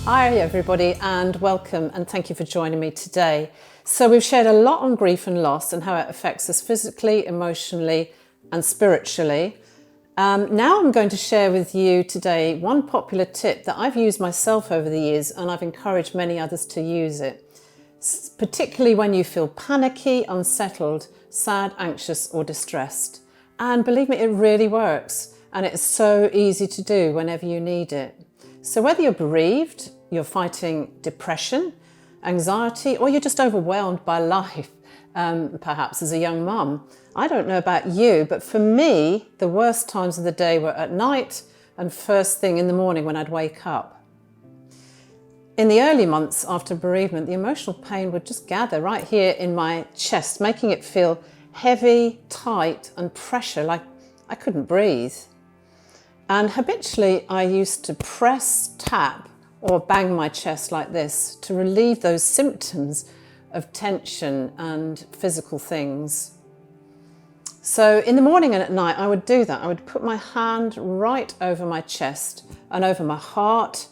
Hi everybody and welcome and thank you for joining me today. So we've shared a lot on grief and loss and how it affects us physically, emotionally and spiritually. Now I'm going to share with you today one popular tip that I've used myself over the years and I've encouraged many others to use it, particularly when you feel panicky, unsettled, sad, anxious or distressed. And believe me, it really works and it's so easy to do whenever you need it. So whether you're bereaved, you're fighting depression, anxiety, or you're just overwhelmed by life, perhaps as a young mum, I don't know about you, but for me, the worst times of the day were at night and first thing in the morning when I'd wake up. In the early months after bereavement, the emotional pain would just gather right here in my chest, making it feel heavy, tight, and pressure, like I couldn't breathe. And habitually, I used to press, tap, or bang my chest like this to relieve those symptoms of tension and physical things. So in the morning and at night, I would do that. I would put my hand right over my chest and over my heart,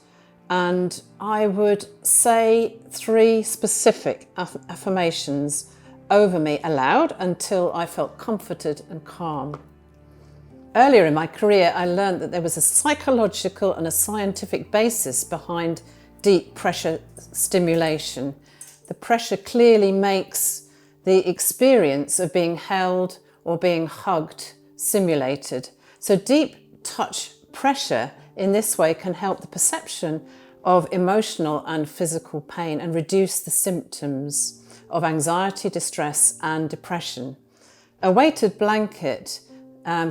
and I would say 3 specific affirmations over me aloud until I felt comforted and calm. Earlier in my career, I learned that there was a psychological and a scientific basis behind deep pressure stimulation. The pressure clearly makes the experience of being held or being hugged simulated. So deep touch pressure in this way can help the perception of emotional and physical pain and reduce the symptoms of anxiety, distress, and depression. A weighted blanket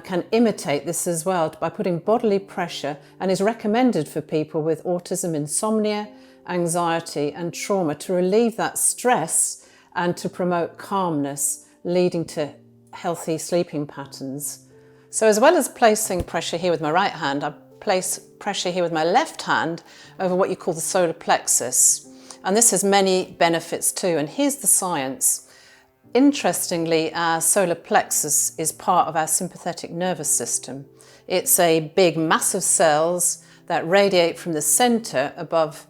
can imitate this as well by putting bodily pressure and is recommended for people with autism, insomnia, anxiety and trauma to relieve that stress and to promote calmness, leading to healthy sleeping patterns. So as well as placing pressure here with my right hand, I place pressure here with my left hand over what you call the solar plexus. And this has many benefits too, and here's the science. Interestingly, our solar plexus is part of our sympathetic nervous system. It's a big mass of cells that radiate from the center above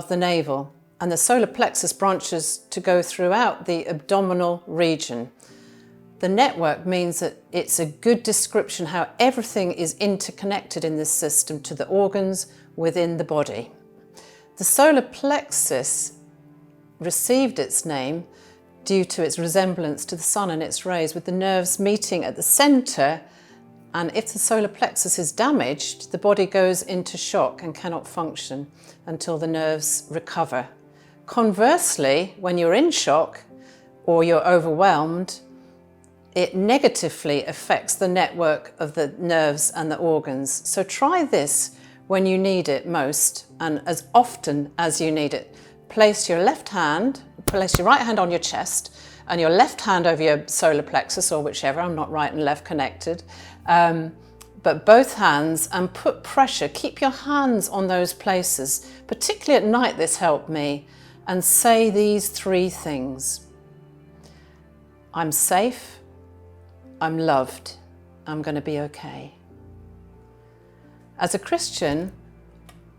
the navel, and the solar plexus branches to go throughout the abdominal region. The network means that it's a good description how everything is interconnected in this system to the organs within the body. The solar plexus received its name due to its resemblance to the sun and its rays, with the nerves meeting at the center. And if the solar plexus is damaged, the body goes into shock and cannot function until the nerves recover. Conversely, when you're in shock or you're overwhelmed, it negatively affects the network of the nerves and the organs. So try this when you need it most and as often as you need it. Place your right hand on your chest and your left hand over your solar plexus, or whichever, I'm not right and left connected, but both hands, and put pressure. Keep your hands on those places. Particularly at night this helped me, and say these 3 things. I'm safe, I'm loved, I'm going to be okay. As a Christian,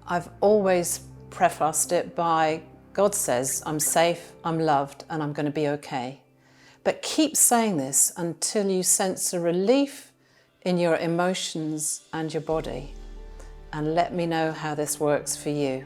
I've always prefaced it by God says, I'm safe, I'm loved, and I'm going to be okay. But keep saying this until you sense a relief in your emotions and your body. And let me know how this works for you.